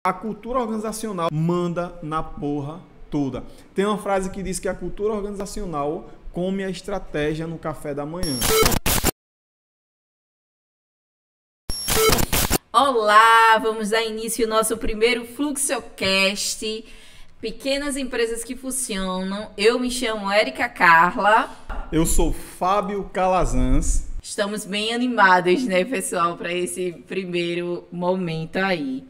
A cultura organizacional manda na porra toda. Tem uma frase que diz que a cultura organizacional come a estratégia no café da manhã. Olá, vamos dar início ao nosso primeiro Fluxocast, Pequenas Empresas que Funcionam. Eu me chamo Érica Carla. Eu sou Fábio Calazans. Estamos bem animados, né, pessoal, para esse primeiro momento aí.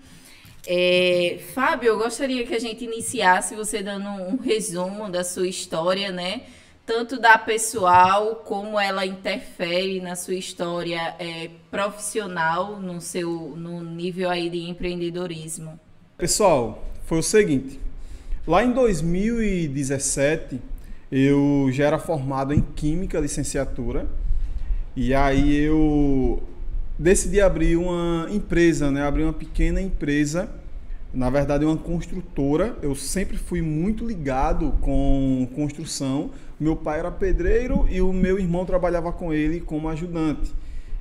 Fábio, eu gostaria que a gente iniciasse você dando um resumo da sua história, né? Tanto da pessoal, como ela interfere na sua história profissional, no nível aí de empreendedorismo. Pessoal, foi o seguinte, lá em 2017, eu já era formado em Química, licenciatura, e aí eu decidi abrir uma empresa, né? Abrir uma pequena empresa, na verdade uma construtora. Eu sempre fui muito ligado com construção. Meu pai era pedreiro e o meu irmão trabalhava com ele como ajudante.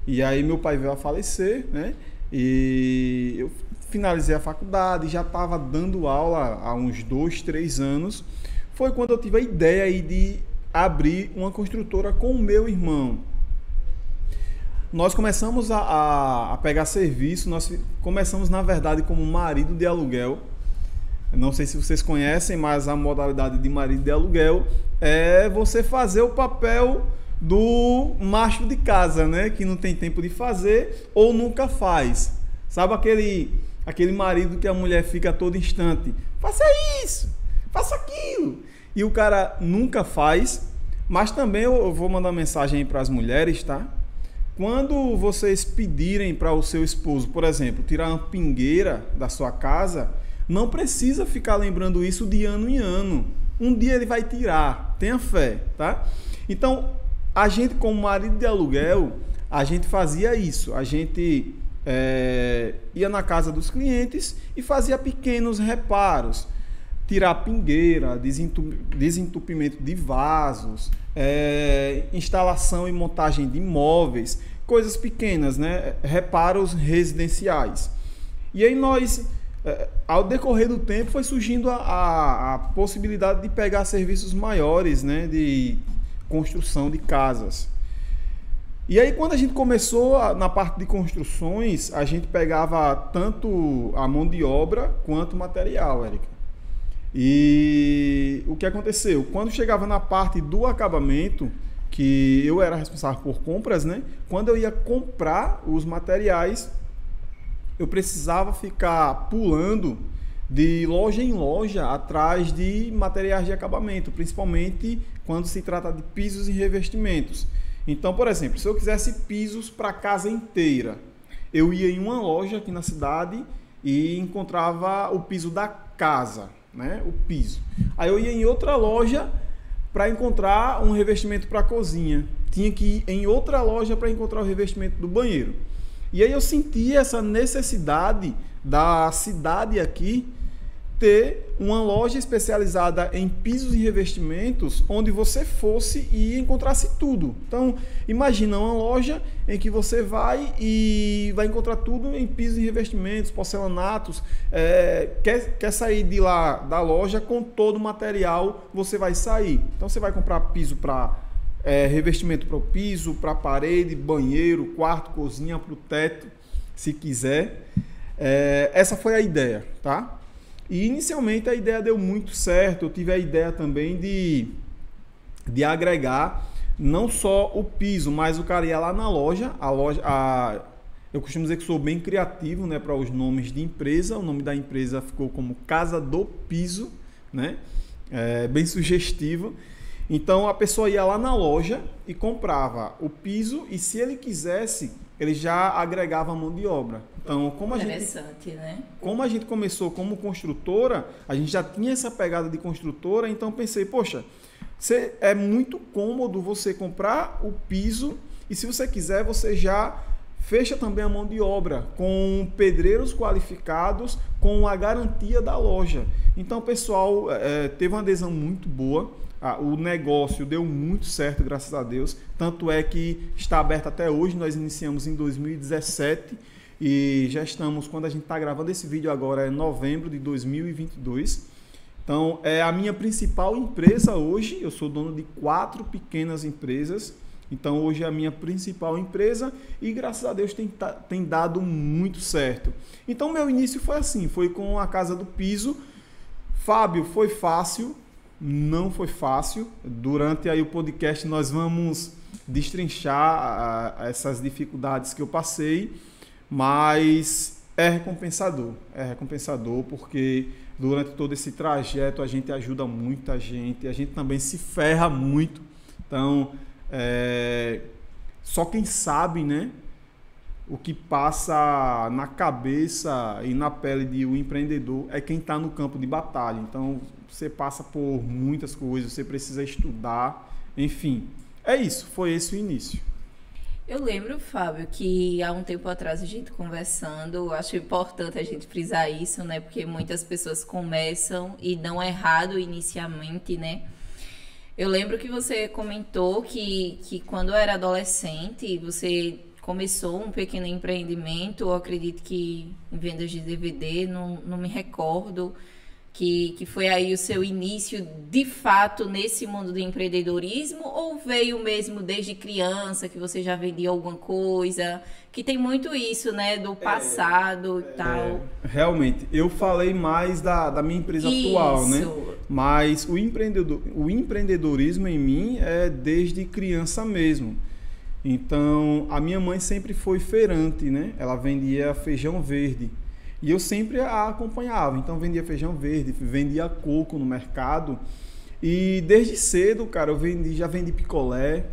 E aí meu pai veio a falecer, né? E eu finalizei a faculdade, já estava dando aula há uns 2, 3 anos. Foi quando eu tive a ideia aí de abrir uma construtora com o meu irmão. Nós começamos a pegar serviço, nós começamos, na verdade, como marido de aluguel. Não sei se vocês conhecem, mas a modalidade de marido de aluguel é você fazer o papel do macho de casa, né? Que não tem tempo de fazer ou nunca faz. Sabe aquele marido que a mulher fica a todo instante? Faça isso, faça aquilo. E o cara nunca faz. Mas também eu vou mandar uma mensagem aí para as mulheres, tá? Quando vocês pedirem para o seu esposo, por exemplo, tirar uma pingueira da sua casa, não precisa ficar lembrando isso de ano em ano. Um dia ele vai tirar, tenha fé, tá? Então, a gente como marido de aluguel, a gente fazia isso. A gente ia na casa dos clientes e fazia pequenos reparos. Tirar pingueira, desentupimento de vasos, instalação e montagem de móveis, coisas pequenas, né? Reparos residenciais. E aí nós, ao decorrer do tempo, foi surgindo a possibilidade de pegar serviços maiores, né? De construção de casas. E aí quando a gente começou na parte de construções, a gente pegava tanto a mão de obra quanto o material, Érica. E o que aconteceu? Quando chegava na parte do acabamento, que eu era responsável por compras, né? Quando eu ia comprar os materiais, eu precisava ficar pulando de loja em loja atrás de materiais de acabamento, principalmente quando se trata de pisos e revestimentos. Então, por exemplo, se eu quisesse pisos para a casa inteira, eu ia em uma loja aqui na cidade e encontrava o piso da casa, né? O piso. Aí eu ia em outra loja para encontrar um revestimento para a cozinha. Tinha que ir em outra loja para encontrar o revestimento do banheiro. E aí eu senti essa necessidade da cidade aqui ter uma loja especializada em pisos e revestimentos, onde você fosse e encontrasse tudo. Então, imagina uma loja em que você vai e vai encontrar tudo em pisos e revestimentos, porcelanatos. Quer sair de lá da loja com todo o material, você vai sair. Então, você vai comprar piso para revestimento para o piso, para a parede, banheiro, quarto, cozinha, para o teto, se quiser. Essa foi a ideia, tá? E inicialmente a ideia deu muito certo. Eu tive a ideia também de agregar não só o piso, mas o cara ia lá na loja. Eu costumo dizer que sou bem criativo, né, para os nomes de empresa. O nome da empresa ficou como Casa do Piso, né? Bem sugestivo. Então a pessoa ia lá na loja e comprava o piso, e se ele quisesse, ele já agregava a mão de obra. Então, Interessante, né? Como a gente começou como construtora, a gente já tinha essa pegada de construtora, então pensei, poxa, é muito cômodo você comprar o piso, e se você quiser, você já fecha também a mão de obra com pedreiros qualificados, com a garantia da loja. Então, o pessoal teve uma adesão muito boa. O negócio deu muito certo, graças a Deus. Tanto é que está aberto até hoje. Nós iniciamos em 2017 e já estamos, quando a gente está gravando esse vídeo agora, é novembro de 2022. Então, é a minha principal empresa hoje. Eu sou dono de 4 pequenas empresas. Então, hoje é a minha principal empresa e, graças a Deus, tem dado muito certo. Então, meu início foi assim, foi com a Casa do Piso. Fábio, foi fácil? Não foi fácil. Durante aí o podcast nós vamos destrinchar essas dificuldades que eu passei, mas é recompensador porque durante todo esse trajeto a gente ajuda muita gente, a gente também se ferra muito. Então, só quem sabe, né, o que passa na cabeça e na pele de um empreendedor é quem está no campo de batalha. Então, você passa por muitas coisas, você precisa estudar, enfim. É isso, foi esse o início. Eu lembro, Fábio, que há um tempo atrás a gente conversando, acho importante a gente frisar isso, né? Porque muitas pessoas começam e dão errado inicialmente, né? Eu lembro que você comentou que quando era adolescente, você começou um pequeno empreendimento, eu acredito que em vendas de DVD, não me recordo, que foi aí o seu início de fato nesse mundo do empreendedorismo, ou veio mesmo desde criança que você já vendia alguma coisa, que tem muito isso, né, do passado e tal. Realmente, eu falei mais da minha empresa atual, né? Mas o empreendedorismo em mim é desde criança mesmo. Então, a minha mãe sempre foi feirante, né? Ela vendia feijão verde. E eu sempre a acompanhava. Então, vendia feijão verde, vendia coco no mercado. E desde cedo, cara, já vendi picolé,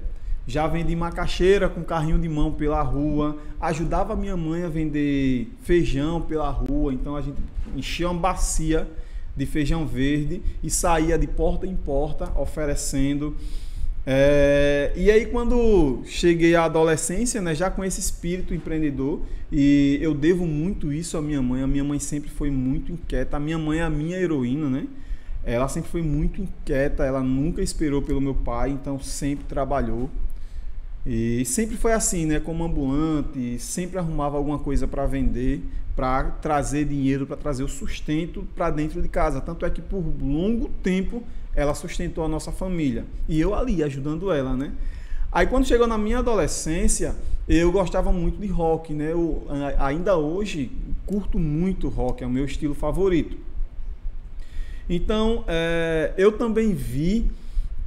já vendi macaxeira com carrinho de mão pela rua. Ajudava a minha mãe a vender feijão pela rua. Então, a gente enchia uma bacia de feijão verde e saía de porta em porta oferecendo. E aí quando cheguei à adolescência, né, já com esse espírito empreendedor, e eu devo muito isso à minha mãe sempre foi muito inquieta, a minha mãe é a minha heroína, né? Ela sempre foi muito inquieta, ela nunca esperou pelo meu pai, então sempre trabalhou, e sempre foi assim, né, como ambulante, sempre arrumava alguma coisa para vender, para trazer dinheiro, para trazer o sustento para dentro de casa, tanto é que por longo tempo ela sustentou a nossa família. E eu ali, ajudando ela, né? Aí, quando chegou na minha adolescência, eu gostava muito de rock, né? Eu, ainda hoje, curto muito rock, é o meu estilo favorito. Então, eu também vi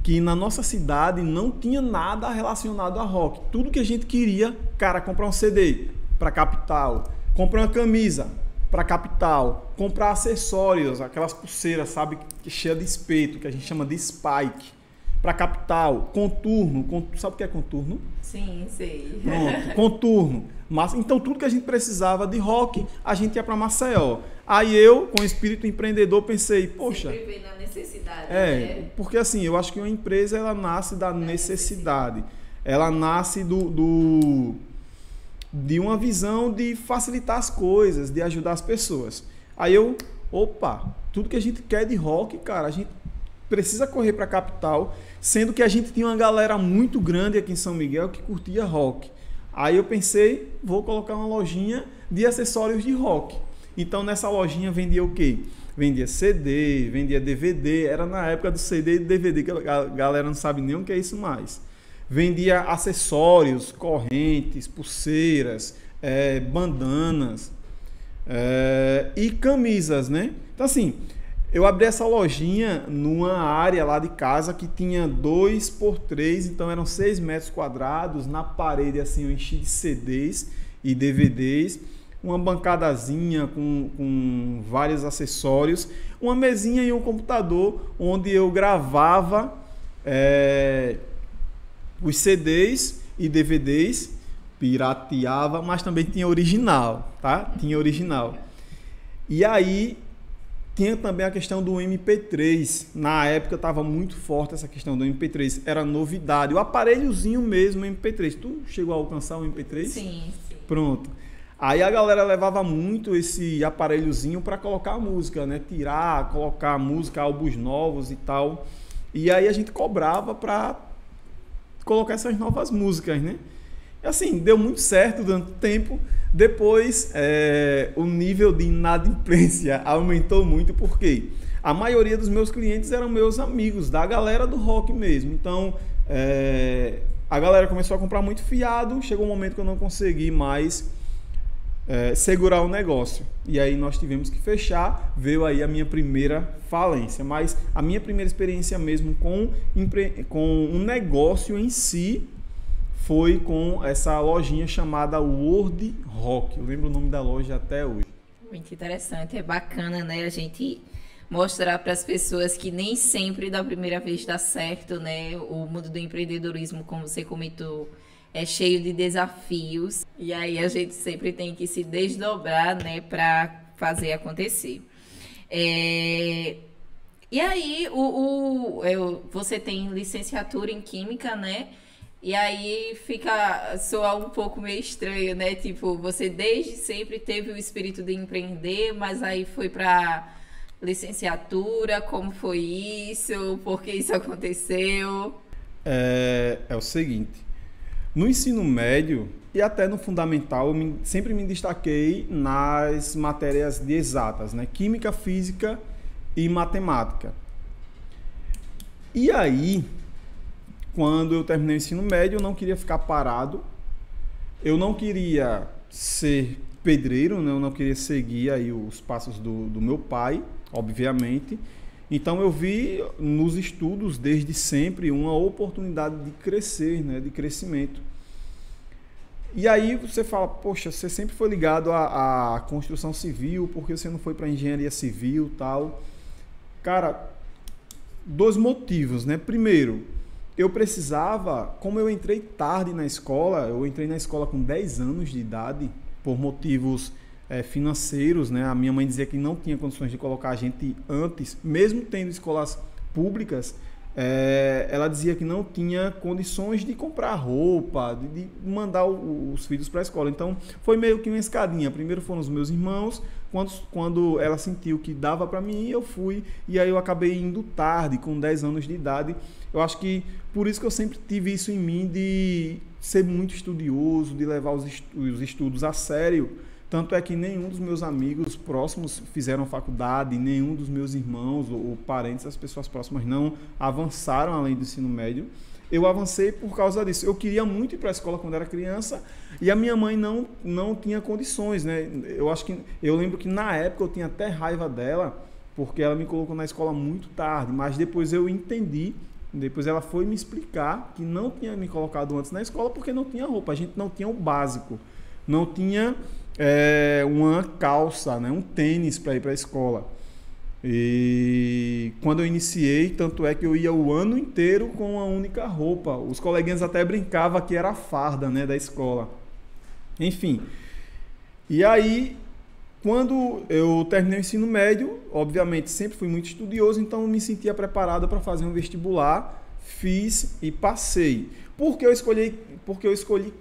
que na nossa cidade não tinha nada relacionado a rock. Tudo que a gente queria, cara, comprar um CD para capital, comprar uma camisa para capital, comprar acessórios, aquelas pulseiras, sabe, cheia de espeto, que a gente chama de spike, para capital, contorno, sabe o que é contorno? Sim, sei. Pronto, contorno. Mas, então, tudo que a gente precisava de rock, a gente ia para Maceió. Aí eu, com o espírito empreendedor, pensei, poxa... Sempre vem na necessidade, né? Porque assim, eu acho que uma empresa, ela nasce da necessidade. Ela nasce de uma visão de facilitar as coisas, de ajudar as pessoas. Aí tudo que a gente quer de rock, cara, a gente precisa correr para a capital, sendo que a gente tinha uma galera muito grande aqui em São Miguel que curtia rock. Aí eu pensei, vou colocar uma lojinha de acessórios de rock. Então nessa lojinha vendia o quê? Vendia CD, vendia DVD, era na época do CD e DVD, que a galera não sabe nem o que é isso mais. Vendia acessórios, correntes, pulseiras, bandanas e camisas, né? Então assim, eu abri essa lojinha numa área lá de casa que tinha 2x3, então eram 6 metros quadrados. Na parede assim eu enchi de CDs e DVDs, uma bancadazinha com vários acessórios, uma mesinha e um computador onde eu gravava os CDs e DVDs, pirateava, mas também tinha original, tá? Tinha original. E aí tinha também a questão do MP3. Na época estava muito forte essa questão do MP3, era novidade. O aparelhozinho mesmo, MP3. Tu chegou a alcançar o MP3? Sim. Pronto. Aí a galera levava muito esse aparelhozinho para colocar a música, né? Tirar, colocar a música, álbuns novos e tal. E aí a gente cobrava para colocar essas novas músicas, né? Assim, deu muito certo durante o tempo. Depois, o nível de inadimplência aumentou muito, porque a maioria dos meus clientes eram meus amigos, da galera do rock mesmo. Então, a galera começou a comprar muito fiado, chegou um momento que eu não consegui mais segurar o negócio. E aí nós tivemos que fechar, veio aí a minha primeira falência. Mas a minha primeira experiência mesmo com um negócio em si foi com essa lojinha chamada World Rock. Eu lembro o nome da loja até hoje. Muito interessante, é bacana, né? A gente mostrar para as pessoas que nem sempre da primeira vez dá certo, né? O mundo do empreendedorismo, como você comentou, é cheio de desafios. E aí a gente sempre tem que se desdobrar, né? Para fazer acontecer. E aí, você tem licenciatura em Química, né? E aí soa um pouco meio estranho, né? Tipo, você desde sempre teve o espírito de empreender, mas aí foi para licenciatura. Como foi isso? Por que isso aconteceu? É o seguinte, no ensino médio e até no fundamental, sempre me destaquei nas matérias de exatas, né? Química, física e matemática. E aí, quando eu terminei o ensino médio, eu não queria ficar parado, eu não queria ser pedreiro, né? Eu não queria seguir aí os passos do meu pai, obviamente. Então eu vi nos estudos desde sempre uma oportunidade de crescer, né? De crescimento. E aí você fala, poxa, você sempre foi ligado à construção civil, por que você não foi para engenharia civil e tal? Cara, 2 motivos, né? Primeiro, eu precisava, como eu entrei tarde na escola, eu entrei na escola com 10 anos de idade, por motivos financeiros, né? A minha mãe dizia que não tinha condições de colocar a gente antes, mesmo tendo escolas públicas, ela dizia que não tinha condições de comprar roupa, de mandar os filhos para a escola. Então, foi meio que uma escadinha. Primeiro foram os meus irmãos, quando ela sentiu que dava para mim, eu fui, e aí eu acabei indo tarde, com 10 anos de idade. Eu acho que por isso que eu sempre tive isso em mim, de ser muito estudioso, de levar os estudos a sério. Tanto é que nenhum dos meus amigos próximos fizeram faculdade, nenhum dos meus irmãos ou parentes, as pessoas próximas, não avançaram além do ensino médio. Eu avancei por causa disso. Eu queria muito ir para a escola quando era criança e a minha mãe não tinha condições, né? Eu lembro que na época eu tinha até raiva dela, porque ela me colocou na escola muito tarde, mas depois eu entendi. Depois ela foi me explicar que não tinha me colocado antes na escola porque não tinha roupa, a gente não tinha o básico, não tinha uma calça, né, um tênis para ir para a escola. E quando eu iniciei, tanto é que eu ia o ano inteiro com uma única roupa. Os coleguinhas até brincavam que era a farda, né, da escola. Enfim. E aí, quando eu terminei o ensino médio, obviamente sempre fui muito estudioso, então eu me sentia preparado para fazer um vestibular, fiz e passei. Por que eu escolhi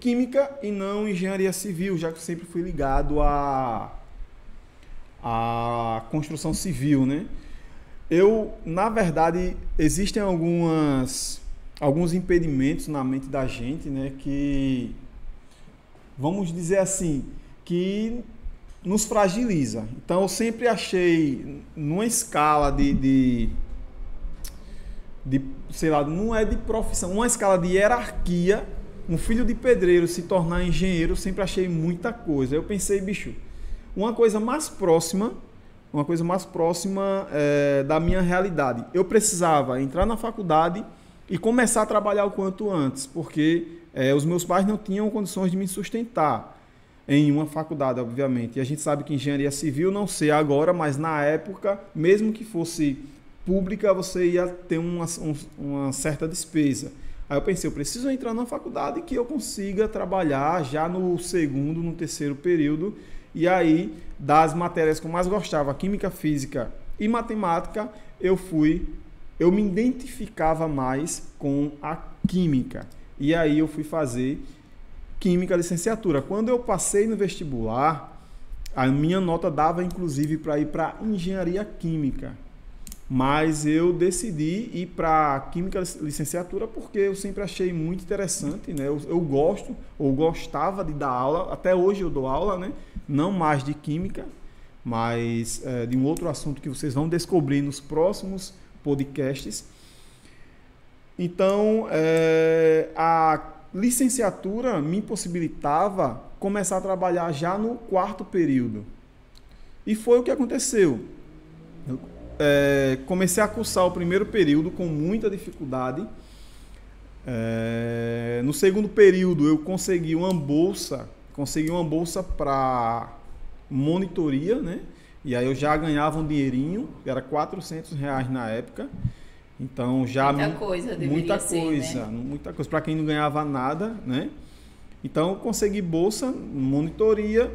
Química e não Engenharia Civil, já que eu sempre fui ligado à construção civil, né? Na verdade, existem alguns impedimentos na mente da gente, né, que, vamos dizer assim, que nos fragiliza. Então, eu sempre achei, numa escala sei lá, não é de profissão, uma escala de hierarquia, um filho de pedreiro se tornar engenheiro, eu sempre achei muita coisa. Eu pensei, bicho, uma coisa mais próxima da minha realidade. Eu precisava entrar na faculdade e começar a trabalhar o quanto antes, porque os meus pais não tinham condições de me sustentar em uma faculdade, obviamente. E a gente sabe que engenharia civil, não sei agora, mas na época, mesmo que fosse pública, você ia ter uma certa despesa. Aí eu pensei, eu preciso entrar na faculdade que eu consiga trabalhar já no segundo, no terceiro período. E aí, das matérias que eu mais gostava, química, física e matemática, eu me identificava mais com a química. E aí eu fui fazer química licenciatura. Quando eu passei no vestibular, a minha nota dava inclusive para ir para engenharia química. Mas eu decidi ir para Química Licenciatura porque eu sempre achei muito interessante, né? Eu gosto, ou gostava de dar aula, até hoje eu dou aula, né? Não mais de Química, mas de um outro assunto que vocês vão descobrir nos próximos podcasts. Então, a licenciatura me possibilitava começar a trabalhar já no quarto período. E foi o que aconteceu. Eu comecei a cursar o primeiro período com muita dificuldade. No segundo período, eu consegui uma bolsa para monitoria, né? E aí eu já ganhava um dinheirinho, era R$400 na época. Então já muita coisa, né? Muita coisa para quem não ganhava nada, né? Então eu consegui bolsa, monitoria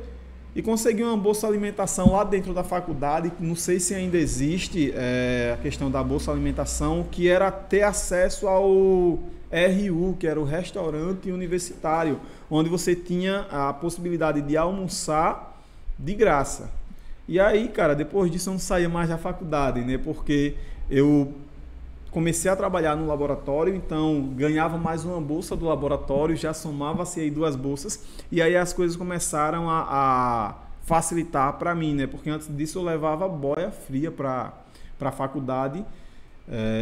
e consegui uma bolsa alimentação lá dentro da faculdade. Não sei se ainda existe a questão da bolsa alimentação, que era ter acesso ao RU, que era o restaurante universitário, onde você tinha a possibilidade de almoçar de graça. E aí, cara, depois disso eu não saía mais da faculdade, né? Porque eu comecei a trabalhar no laboratório, então ganhava mais uma bolsa do laboratório, já somava-se aí 2 bolsas, e aí as coisas começaram a facilitar para mim, né? Porque antes disso eu levava boia fria para a faculdade.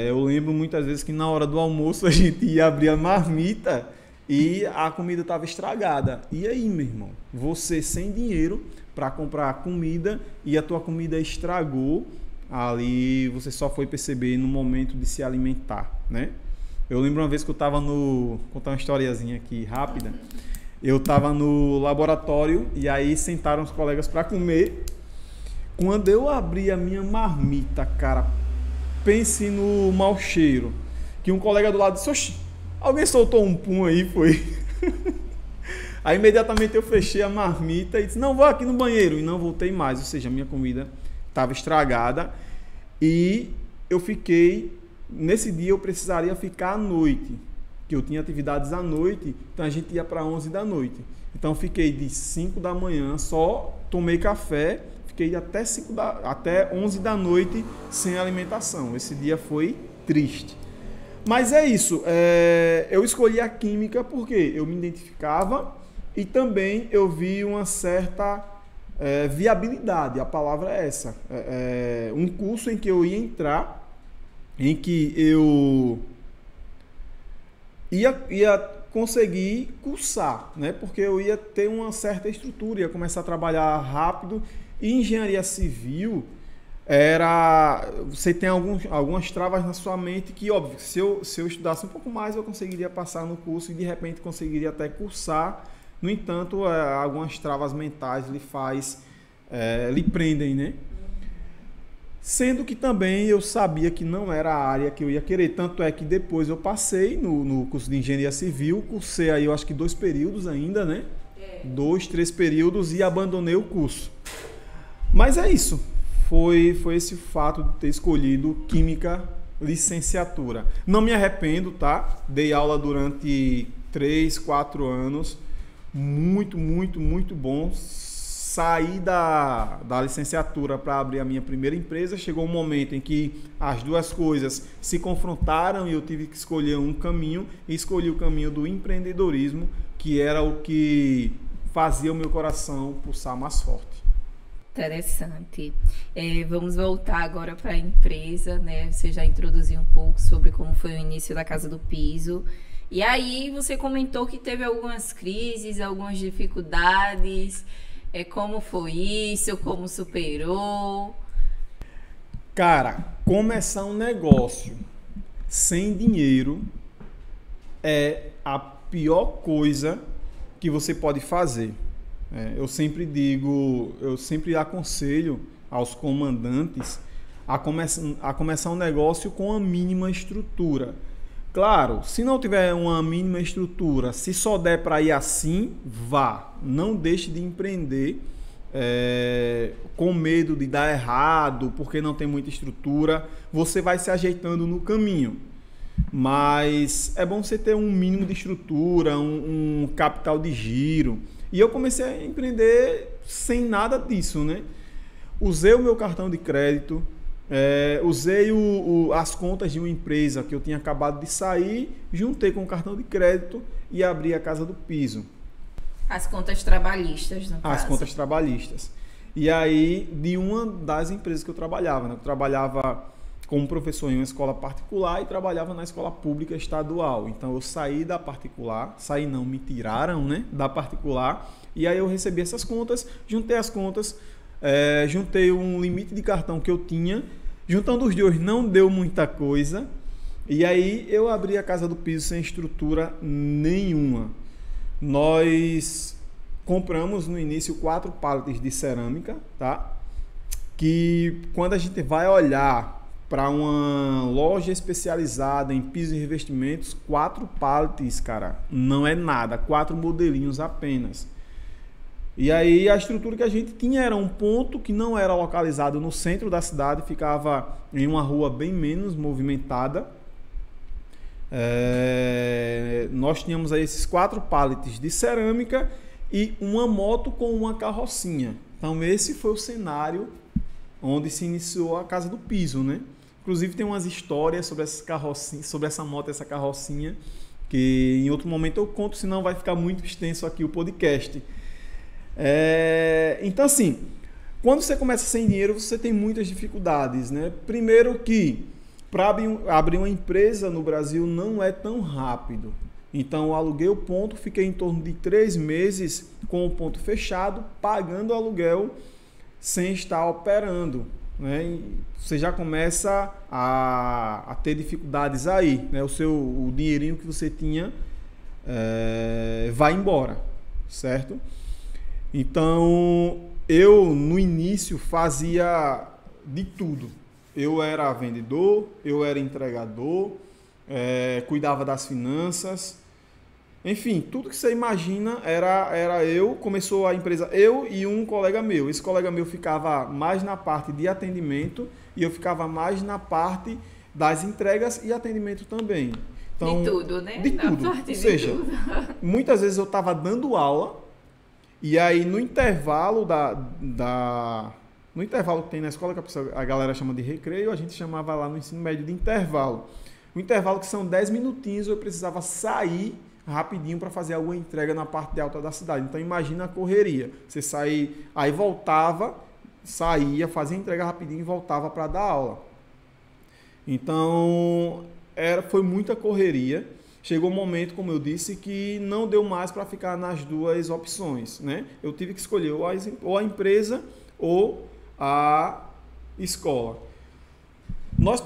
Eu lembro muitas vezes que na hora do almoço a gente ia abrir a marmita e a comida estava estragada. E aí, meu irmão, você sem dinheiro para comprar comida e a tua comida estragou, ali você só foi perceber no momento de se alimentar, né? Eu lembro uma vez que eu estava vou contar uma historiazinha aqui rápida. Eu estava no laboratório e aí sentaram os colegas para comer. Quando eu abri a minha marmita, cara, pense no mau cheiro. Que um colega do lado disse: "Oxi, alguém soltou um pum aí, foi?" Aí imediatamente eu fechei a marmita e disse: "Não, vou aqui no banheiro", e não voltei mais, ou seja, a minha comida estava estragada e eu fiquei, nesse dia eu precisaria ficar à noite, que eu tinha atividades à noite, então a gente ia para 11 da noite. Então fiquei de 5 da manhã, só tomei café, fiquei até 11 da noite sem alimentação. Esse dia foi triste. Mas é isso, eu escolhi a Química porque eu me identificava e também eu vi uma certa viabilidade, a palavra é essa. Um curso em que eu ia entrar, em que eu ia conseguir cursar, né? Porque eu ia ter uma certa estrutura, ia começar a trabalhar rápido. E engenharia civil você tem algumas travas na sua mente que, óbvio, se eu estudasse um pouco mais, eu conseguiria passar no curso e de repente conseguiria até cursar. No entanto, algumas travas mentais lhe prendem, né? Sendo que também eu sabia que não era a área que eu ia querer. Tanto é que depois eu passei no curso de Engenharia Civil, cursei aí eu acho que 2 períodos ainda, né? 2, 3 períodos e abandonei o curso. Mas é isso. Foi esse fato de ter escolhido Química Licenciatura. Não me arrependo, tá? Dei aula durante 3, 4 anos. Muito, muito, muito bom. Saí da licenciatura para abrir a minha primeira empresa. Chegou um momento em que as duas coisas se confrontaram e eu tive que escolher um caminho. E escolhi o caminho do empreendedorismo, que era o que fazia o meu coração pulsar mais forte. Interessante. Vamos voltar agora para a empresa, né? Você já introduziu um pouco sobre como foi o início da Casa do Piso. E aí você comentou que teve algumas crises, algumas dificuldades. Como foi isso? Como superou? Cara, começar um negócio sem dinheiro é a pior coisa que você pode fazer. Eu sempre aconselho aos comandantes a começar um negócio com a mínima estrutura. Claro, se não tiver uma mínima estrutura, se só der para ir assim, vá. Não deixe de empreender com medo de dar errado, porque não tem muita estrutura. Você vai se ajeitando no caminho. Mas é bom você ter um mínimo de estrutura, um capital de giro. E eu comecei a empreender sem nada disso, né? Usei o meu cartão de crédito, usei as contas de uma empresa que eu tinha acabado de sair, juntei com o cartão de crédito e abri a Casa do Piso. As contas trabalhistas, no caso. As contas trabalhistas. E aí, de uma das empresas que eu trabalhava, né? Eu trabalhava como professor em uma escola particular e trabalhava na escola pública estadual. Então, eu saí da particular, me tiraram, né, da particular, e aí eu recebi essas contas, juntei as contas, juntei um limite de cartão que eu tinha, juntando os dois não deu muita coisa, e aí eu abri a Casa do Piso sem estrutura nenhuma. Nós compramos no início 4 pallets de cerâmica, tá? Que quando a gente vai olhar para uma loja especializada em pisos e revestimentos, 4 pallets, cara, não é nada, 4 modelinhos apenas. E aí a estrutura que a gente tinha era um ponto que não era localizado no centro da cidade, ficava em uma rua bem menos movimentada. Nós tínhamos aí esses 4 pallets de cerâmica e uma moto com uma carrocinha. Então esse foi o cenário onde se iniciou a Casa do Piso, né? Inclusive tem umas histórias sobre essa carrocinha, sobre essa moto, essa carrocinha, que em outro momento eu conto, senão vai ficar muito extenso aqui o podcast. Então assim, quando você começa sem dinheiro, você tem muitas dificuldades, né? Primeiro que para abrir uma empresa no Brasil não é tão rápido. Então eu aluguei o ponto, fiquei em torno de 3 meses com o ponto fechado, pagando o aluguel sem estar operando, né? E você já começa a ter dificuldades aí, né? O dinheirinho que você tinha vai embora, certo? Então eu no início fazia de tudo. Eu era vendedor, eu era entregador, cuidava das finanças, enfim, tudo que você imagina era eu. Começou a empresa, eu e um colega meu. Esse colega meu ficava mais na parte de atendimento e eu ficava mais na parte das entregas e atendimento também. Então, de tudo, né? De tudo. Ou seja, muitas vezes eu estava dando aula e aí no intervalo no intervalo que tem na escola, que a galera chama de recreio, a gente chamava lá no ensino médio de intervalo. O intervalo que são 10 minutinhos, eu precisava sair rapidinho para fazer alguma entrega na parte alta da cidade. Então imagina a correria. Você sair, aí voltava, saía, fazia entrega rapidinho e voltava para dar aula. Então foi muita correria. Chegou um momento, como eu disse, que não deu mais para ficar nas duas opções, né? Eu tive que escolher ou a empresa ou a escola. Nós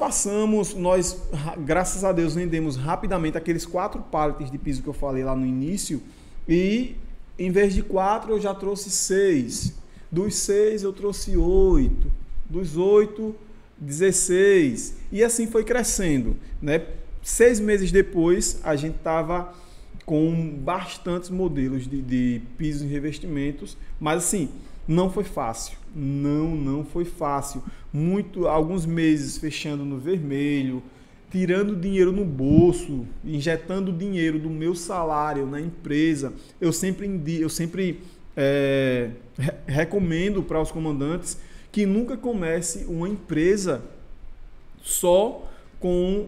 graças a Deus, vendemos rapidamente aqueles 4 pallets de piso que eu falei lá no início e em vez de 4 eu já trouxe 6. Dos 6 eu trouxe 8. Dos 8, 16. E assim foi crescendo, né? 6 meses depois a gente estava com bastantes modelos de pisos e revestimentos, mas assim, não foi fácil. Não foi fácil. Alguns meses fechando no vermelho, tirando dinheiro no bolso, injetando dinheiro do meu salário na empresa. Eu sempre recomendo para os comandantes que nunca comece uma empresa só com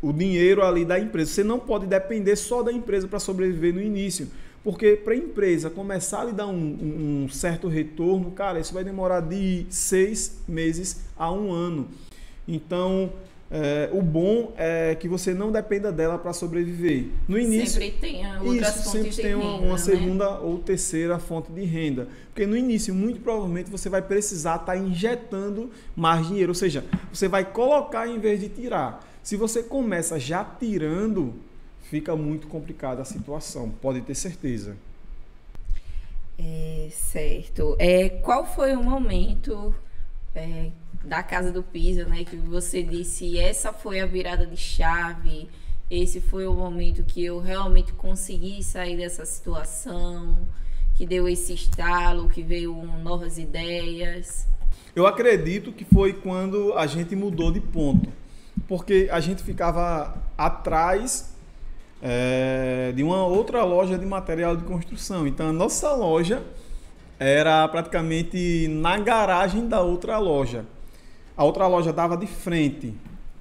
o dinheiro ali da empresa. Você não pode depender só da empresa para sobreviver no início. Porque para a empresa começar a lhe dar um certo retorno, cara, isso vai demorar de 6 meses a 1 ano. Então, o bom é que você não dependa dela para sobreviver. No início, sempre tenha outras fontes de renda, uma segunda ou terceira fonte de renda. Porque no início, muito provavelmente, você vai precisar estar injetando mais dinheiro. Ou seja, você vai colocar em vez de tirar. Se você começa já tirando, fica muito complicada a situação, pode ter certeza. Certo. Qual foi o momento da Casa do Piso, né, que você disse, essa foi a virada de chave, esse foi o momento que eu realmente consegui sair dessa situação, que deu esse estalo, que veio novas ideias? Eu acredito que foi quando a gente mudou de ponto, porque a gente ficava atrás de uma outra loja de material de construção. Então a nossa loja era praticamente na garagem da outra loja. A outra loja dava de frente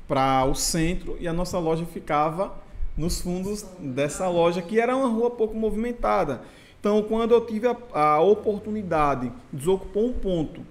para o centro e a nossa loja ficava nos fundos dessa loja, que era uma rua pouco movimentada. Então, quando eu tive a oportunidade, desocupou um ponto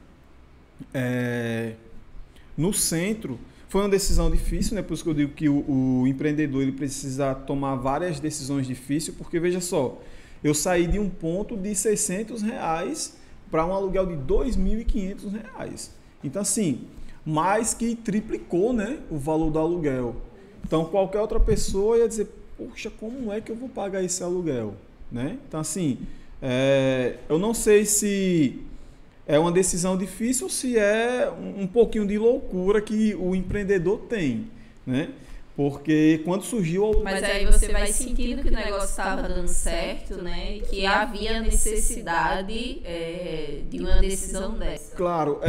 no centro, foi uma decisão difícil, né? Por isso que eu digo que o empreendedor ele precisa tomar várias decisões difíceis, porque veja só, eu saí de um ponto de R$600 para um aluguel de R$2.500. Então, assim, mais que triplicou, né, o valor do aluguel. Então, qualquer outra pessoa ia dizer, poxa, como é que eu vou pagar esse aluguel? Né? Então, assim, eu não sei se é uma decisão difícil ou se é um pouquinho de loucura que o empreendedor tem, né? Porque quando surgiu... Mas aí você vai sentindo que o negócio estava dando certo, né? Que havia necessidade de uma decisão dessa. Claro,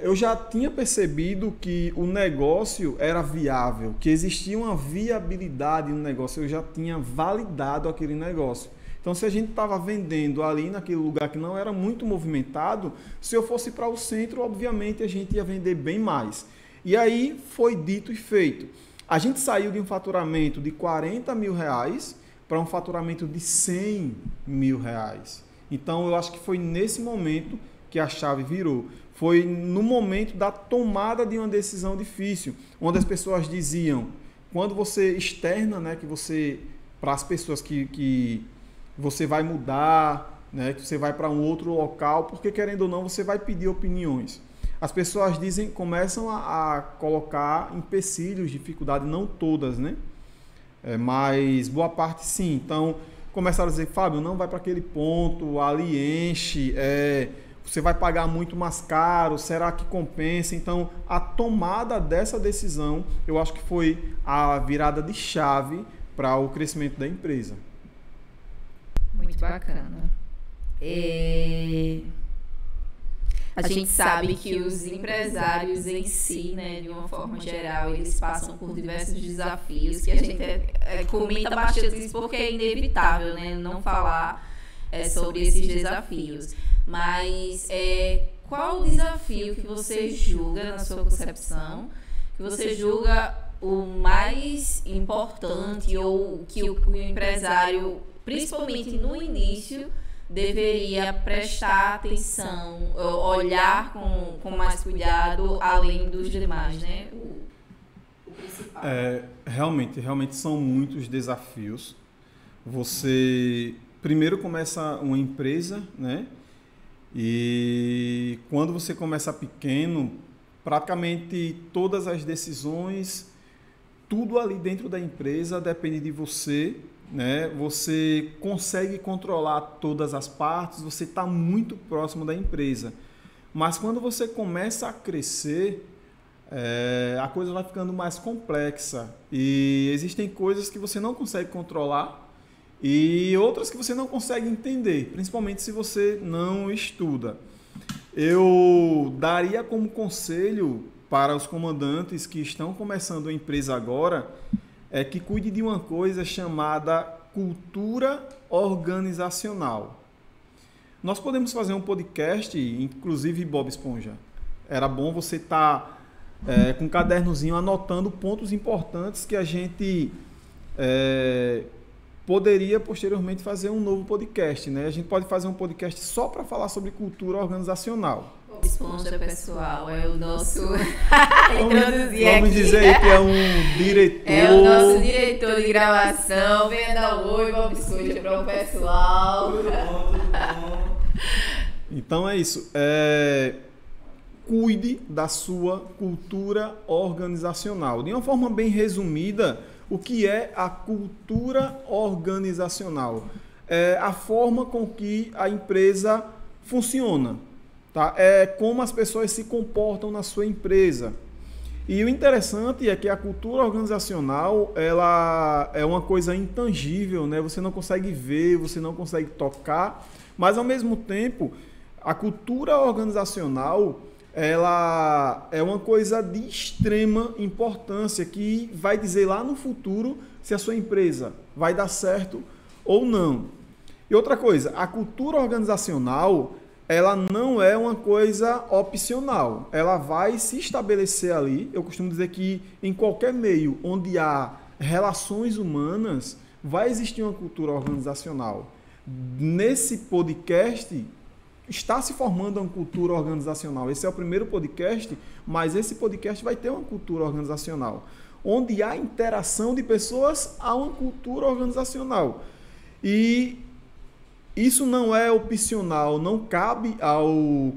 eu já tinha percebido que o negócio era viável, que existia uma viabilidade no negócio, eu já tinha validado aquele negócio. Então, se a gente estava vendendo ali naquele lugar que não era muito movimentado, se eu fosse para o centro, obviamente a gente ia vender bem mais. E aí foi dito e feito. A gente saiu de um faturamento de R$40 mil para um faturamento de R$100 mil. Então, eu acho que foi nesse momento que a chave virou. Foi no momento da tomada de uma decisão difícil, onde as pessoas diziam, quando você externa, né, que você, para as pessoas que você vai mudar, né, que você vai para um outro local, porque querendo ou não, você vai pedir opiniões. As pessoas começam a colocar empecilhos, dificuldade, não todas, né? Mas boa parte sim. Então, começaram a dizer, Fábio, não vai para aquele ponto, ali enche, você vai pagar muito mais caro, será que compensa? Então, a tomada dessa decisão, eu acho que foi a virada de chave para o crescimento da empresa. Muito bacana. A gente sabe que os empresários em si, né, de uma forma geral, eles passam por diversos desafios que a gente comenta bastante isso porque é inevitável, né, não falar sobre esses desafios. Mas qual o desafio que você julga, na sua concepção, que você julga o mais importante ou que o empresário, principalmente no início, deveria prestar atenção, olhar com mais cuidado, além dos demais, né? O principal. Realmente são muitos desafios. Você primeiro começa uma empresa, né? E quando você começa pequeno, praticamente todas as decisões, tudo ali dentro da empresa depende de você, né? Você consegue controlar todas as partes, você está muito próximo da empresa. Mas quando você começa a crescer, a coisa vai ficando mais complexa. E existem coisas que você não consegue controlar e outras que você não consegue entender, principalmente se você não estuda. Eu daria como conselho para os comandantes que estão começando a empresa agora, que cuide de uma coisa chamada cultura organizacional. Nós podemos fazer um podcast, inclusive Bob Esponja. Era bom você estar com um cadernozinho anotando pontos importantes que a gente poderia posteriormente fazer um novo podcast, né? A gente pode fazer um podcast só para falar sobre cultura organizacional. Bob Esponja, pessoal, é o nosso... Vamos dizer que é um diretor... É o nosso diretor de gravação. Venha dar um oi, Bob Esponja, para o pessoal. Então é isso. Cuide da sua cultura organizacional. De uma forma bem resumida, o que é a cultura organizacional? É a forma com que a empresa funciona. Tá? É como as pessoas se comportam na sua empresa. E o interessante é que a cultura organizacional, ela é uma coisa intangível, né? Você não consegue ver, você não consegue tocar, mas ao mesmo tempo, a cultura organizacional, ela é uma coisa de extrema importância que vai dizer lá no futuro se a sua empresa vai dar certo ou não. E outra coisa, a cultura organizacional, ela não é uma coisa opcional. Ela vai se estabelecer ali. Eu costumo dizer que em qualquer meio onde há relações humanas, vai existir uma cultura organizacional. Nesse podcast, está se formando uma cultura organizacional. Esse é o primeiro podcast, mas esse podcast vai ter uma cultura organizacional. Onde há interação de pessoas, há uma cultura organizacional. E isso não é opcional, não cabe ao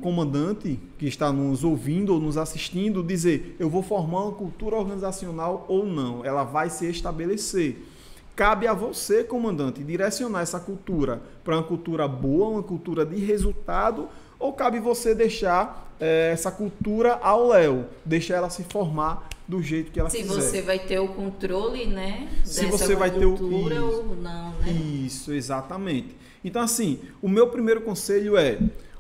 comandante que está nos ouvindo ou nos assistindo dizer eu vou formar uma cultura organizacional ou não. Ela vai se estabelecer. Cabe a você, comandante, direcionar essa cultura para uma cultura boa, uma cultura de resultado, ou cabe você deixar essa cultura ao léu, deixar ela se formar do jeito que ela quiser. Se você vai ter o controle, né? Se você vai ter cultura ou não, né? Isso, exatamente. Então, assim, o meu primeiro conselho é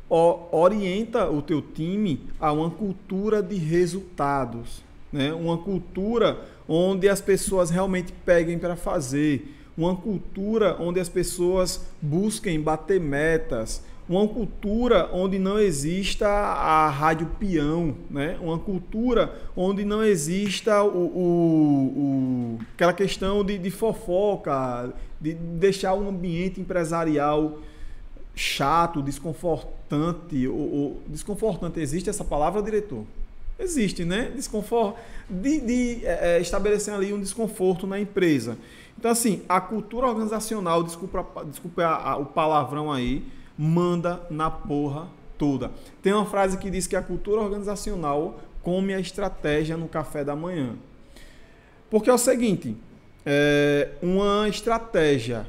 orienta o teu time a uma cultura de resultados, né? Uma cultura onde as pessoas realmente peguem para fazer, uma cultura onde as pessoas busquem bater metas, uma cultura onde não exista a rádio peão, né? Uma cultura onde não exista aquela questão de fofoca, de deixar um ambiente empresarial chato, desconfortante. Desconfortante, existe essa palavra, diretor? Existe, né? Estabelecer ali um desconforto na empresa. Então, assim, a cultura organizacional, desculpa o palavrão aí, manda na porra toda. Tem uma frase que diz que a cultura organizacional come a estratégia no café da manhã. Porque é o seguinte, uma estratégia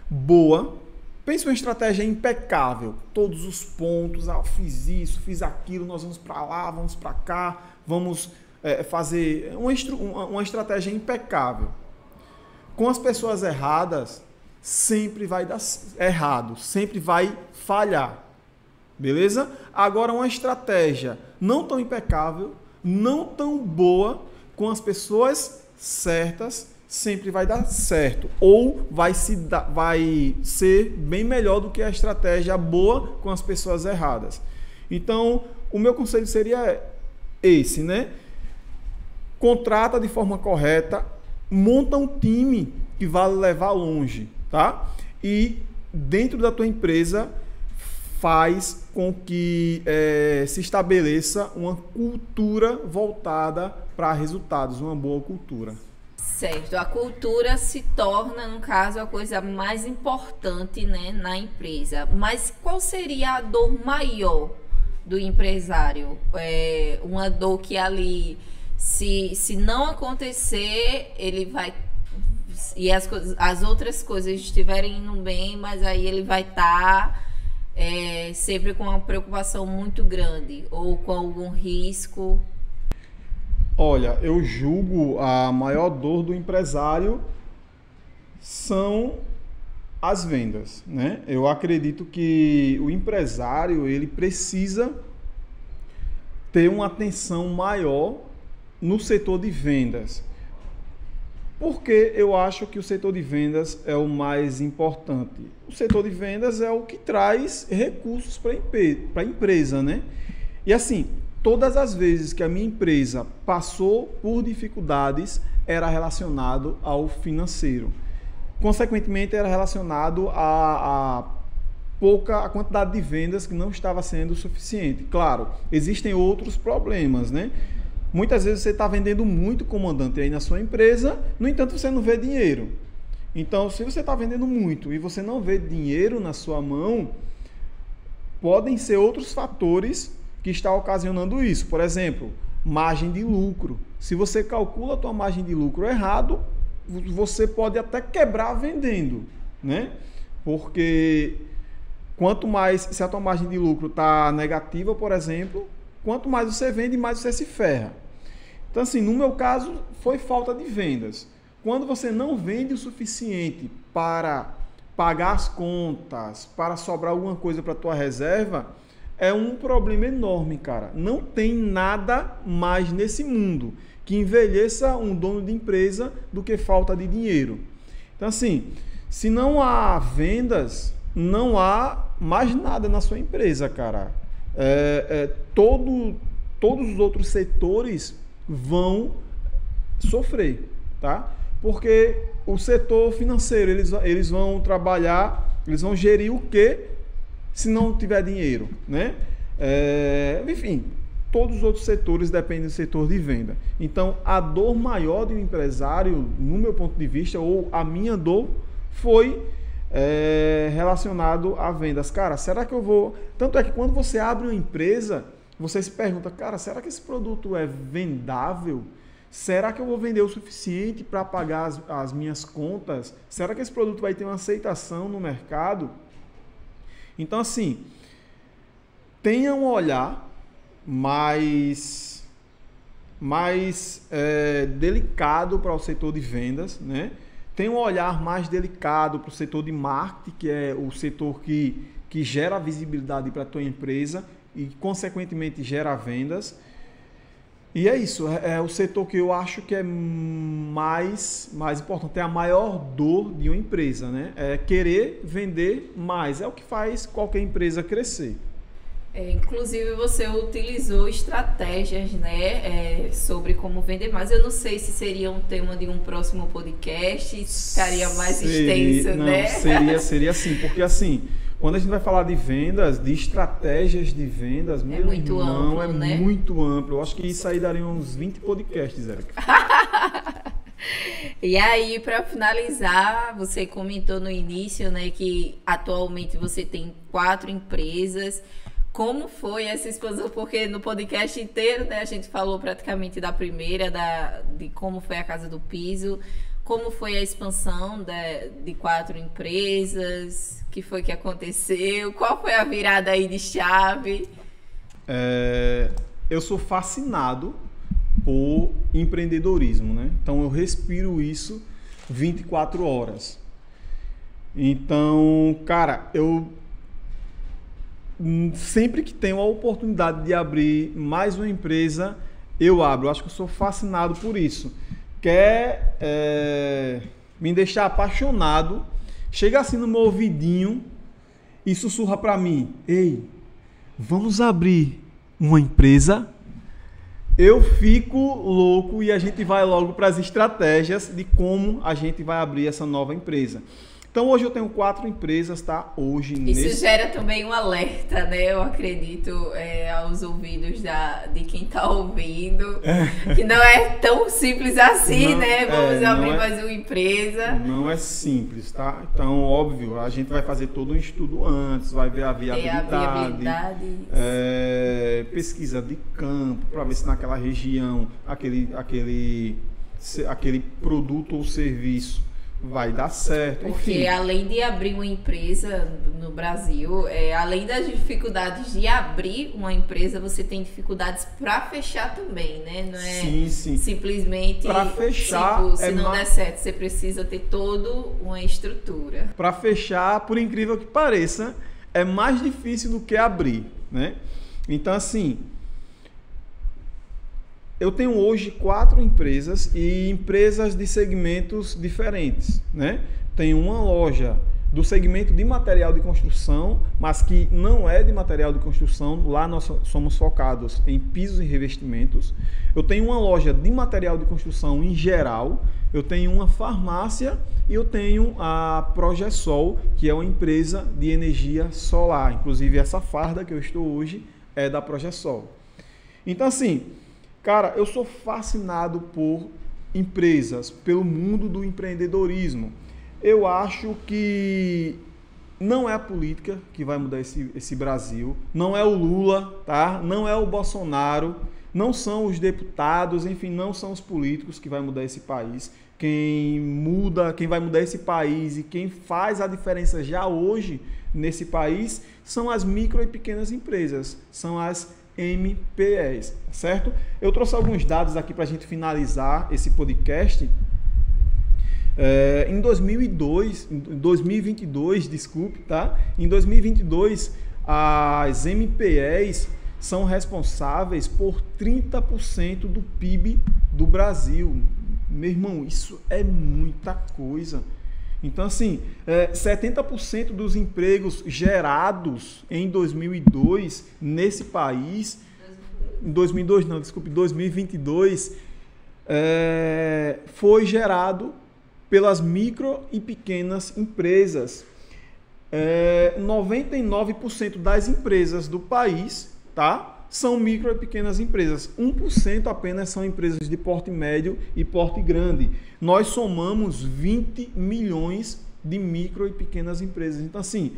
boa, pense uma estratégia impecável, todos os pontos, fiz isso, fiz aquilo, nós vamos para lá, vamos para cá, vamos fazer uma estratégia impecável. Com as pessoas erradas, sempre vai dar errado, sempre vai falhar, beleza? Agora, uma estratégia não tão impecável, não tão boa, com as pessoas certas, sempre vai dar certo, ou vai ser bem melhor do que a estratégia boa com as pessoas erradas. Então, o meu conselho seria esse, né? Contrata de forma correta, monta um time que vai levar longe, tá? E dentro da tua empresa faz com que se estabeleça uma cultura voltada para resultados, uma boa cultura. Certo, a cultura se torna, no caso, a coisa mais importante, né, na empresa. Mas qual seria a dor maior do empresário? Uma dor que ali, se não acontecer, ele vai... E as outras coisas estiverem indo bem, mas aí ele vai estar sempre com uma preocupação muito grande ou com algum risco. Olha, eu julgo a maior dor do empresário são as vendas, né? Eu acredito que o empresário ele precisa ter uma atenção maior no setor de vendas. Porque eu acho que o setor de vendas é o mais importante. O setor de vendas é o que traz recursos para a empresa, né? E assim, todas as vezes que a minha empresa passou por dificuldades, era relacionado ao financeiro. Consequentemente, era relacionado a quantidade de vendas que não estava sendo suficiente. Claro, existem outros problemas, né? Muitas vezes você está vendendo muito, comandante, aí na sua empresa, no entanto, você não vê dinheiro. Então, se você está vendendo muito e você não vê dinheiro na sua mão, podem ser outros fatores que estão ocasionando isso. Por exemplo, margem de lucro. Se você calcula a tua margem de lucro errado, você pode até quebrar vendendo, né? Porque quanto mais, se a tua margem de lucro está negativa, por exemplo, quanto mais você vende, mais você se ferra. Então, assim, no meu caso, foi falta de vendas. Quando você não vende o suficiente para pagar as contas, para sobrar alguma coisa para a tua reserva, é um problema enorme, cara. Não tem nada mais nesse mundo que envelheça um dono de empresa do que falta de dinheiro. Então, assim, se não há vendas, não há mais nada na sua empresa, cara. Todos os outros setores vão sofrer, tá? Porque o setor financeiro, eles vão trabalhar, eles vão gerir o quê se não tiver dinheiro, né? Enfim, todos os outros setores dependem do setor de venda. Então, a dor maior de um empresário, no meu ponto de vista, ou a minha dor, foi relacionado a vendas. Cara, será que eu vou... Tanto é que quando você abre uma empresa, você se pergunta, cara, será que esse produto é vendável? Será que eu vou vender o suficiente para pagar as minhas contas? Será que esse produto vai ter uma aceitação no mercado? Então, assim, tenha um olhar mais delicado para o setor de vendas, né? Tem um olhar mais delicado para o setor de marketing, que é o setor que gera visibilidade para a tua empresa e, consequentemente, gera vendas. E é isso, é o setor que eu acho que é mais importante, é a maior dor de uma empresa, né? É querer vender mais, é o que faz qualquer empresa crescer. Inclusive você utilizou estratégias, né, sobre como vender mais. Eu não sei se seria um tema de um próximo podcast, ficaria mais extenso, não, né? Seria sim, porque assim, quando a gente vai falar de vendas, de estratégias de vendas, meu muito irmão, amplo, né? Muito amplo. Eu acho que isso aí daria uns 20 podcasts, Érica. E aí, para finalizar, você comentou no início, né, que atualmente você tem 4 empresas. Como foi essa expansão? Porque no podcast inteiro, né, a gente falou praticamente da primeira, de como foi a Casa do Piso, como foi a expansão de 4 empresas, o que foi que aconteceu, qual foi a virada aí de chave? Eu sou fascinado por empreendedorismo, né? Então eu respiro isso 24 horas. Então, cara, eu sempre que tenho a oportunidade de abrir mais uma empresa, eu abro. Eu acho que eu sou fascinado por isso. Quer me deixar apaixonado, chega assim no meu ouvidinho e sussurra para mim: ei, vamos abrir uma empresa? Eu fico louco e a gente vai logo para as estratégias de como a gente vai abrir essa nova empresa. Então, hoje eu tenho 4 empresas, tá? Isso gera também um alerta, né? Eu acredito aos ouvidos de quem tá ouvindo, que não é tão simples assim, não, né? Vamos abrir mais uma empresa. Não é simples, tá? Então, óbvio, a gente vai fazer todo um estudo antes, vai ver a viabilidade. Pesquisa de campo, para ver se naquela região aquele produto ou serviço vai dar certo. Porque enfim, além de abrir uma empresa no Brasil, além das dificuldades de abrir uma empresa, você tem dificuldades para fechar também, né? Não é sim. simplesmente para fechar, tipo, se não der certo, você precisa ter toda uma estrutura. Para fechar, por incrível que pareça, é mais difícil do que abrir, né? Então, assim, eu tenho hoje 4 empresas e empresas de segmentos diferentes, né? Tenho uma loja do segmento de material de construção, mas que não é de material de construção. Lá nós somos focados em pisos e revestimentos. Eu tenho uma loja de material de construção em geral. Eu tenho uma farmácia e eu tenho a Progesol, que é uma empresa de energia solar. Inclusive, essa farda que eu estou hoje é da Progesol. Então, assim, cara, eu sou fascinado por empresas, pelo mundo do empreendedorismo. Eu acho que não é a política que vai mudar esse Brasil, não é o Lula, tá? Não é o Bolsonaro, não são os deputados, enfim, não são os políticos que vai mudar esse país. Quem vai mudar esse país e quem faz a diferença já hoje nesse país são as micro e pequenas empresas, são as MPEs, certo? Eu trouxe alguns dados aqui para a gente finalizar esse podcast. Em 2022, desculpe, tá? Em 2022, as MPEs são responsáveis por 30% do PIB do Brasil. Meu irmão, isso é muita coisa. Então, assim, 70% dos empregos gerados em 2002 nesse país, em 2002 não, desculpe, 2022, foi gerado pelas micro e pequenas empresas. 99% das empresas do país, tá, são micro e pequenas empresas. 1% apenas são empresas de porte médio e porte grande. Nós somamos 20 milhões de micro e pequenas empresas. Então, assim,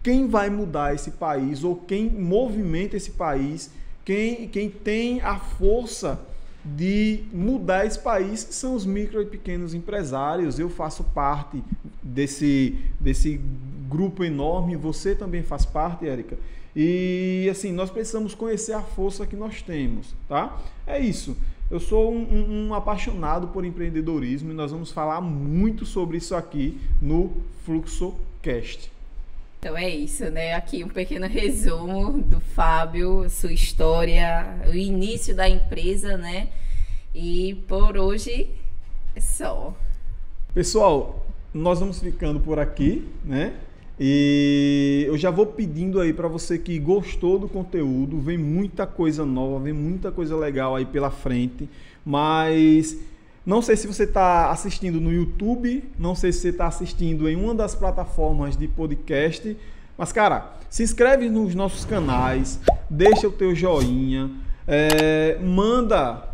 quem vai mudar esse país, ou quem movimenta esse país, quem tem a força de mudar esse país são os micro e pequenos empresários. Eu faço parte desse grupo enorme, você também faz parte, Érica. E assim, nós precisamos conhecer a força que nós temos, tá? É isso. Eu sou um apaixonado por empreendedorismo e nós vamos falar muito sobre isso aqui no FluxoCast. Então é isso, né? Aqui um pequeno resumo do Fábio, sua história, o início da empresa, né? E por hoje é só. Pessoal, nós vamos ficando por aqui, né? E eu já vou pedindo aí para você que gostou do conteúdo, vem muita coisa nova, vem muita coisa legal aí pela frente, mas não sei se você está assistindo no YouTube, não sei se você está assistindo em uma das plataformas de podcast, mas cara, se inscreve nos nossos canais, deixa o teu joinha, manda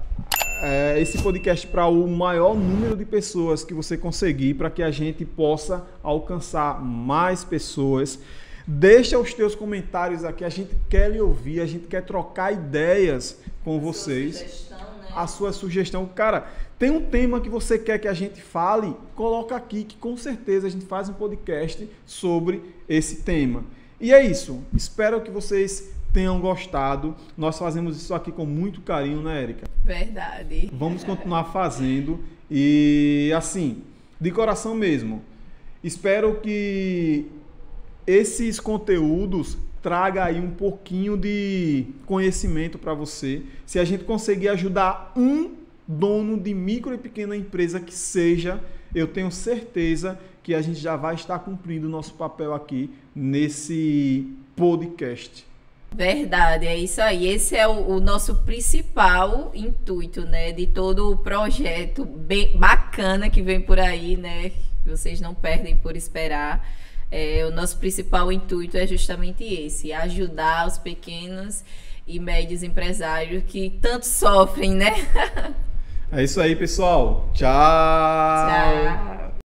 esse podcast para o maior número de pessoas que você conseguir, para que a gente possa alcançar mais pessoas. Deixa os teus comentários aqui, a gente quer lhe ouvir, a gente quer trocar ideias com vocês. A sua sugestão, cara, tem um tema que você quer que a gente fale, coloca aqui que com certeza a gente faz um podcast sobre esse tema. E é isso, espero que vocês tenham gostado. Nós fazemos isso aqui com muito carinho, né, Érica? Verdade. Vamos continuar fazendo e, assim, de coração mesmo, espero que esses conteúdos tragam aí um pouquinho de conhecimento para você. Se a gente conseguir ajudar um dono de micro e pequena empresa que seja, eu tenho certeza que a gente já vai estar cumprindo o nosso papel aqui nesse podcast. Verdade, é isso aí. Esse é o nosso principal intuito, né? De todo o projeto bem bacana que vem por aí, né? Vocês não perdem por esperar. O nosso principal intuito é justamente esse: ajudar os pequenos e médios empresários que tanto sofrem, né? É isso aí, pessoal. Tchau! Tchau!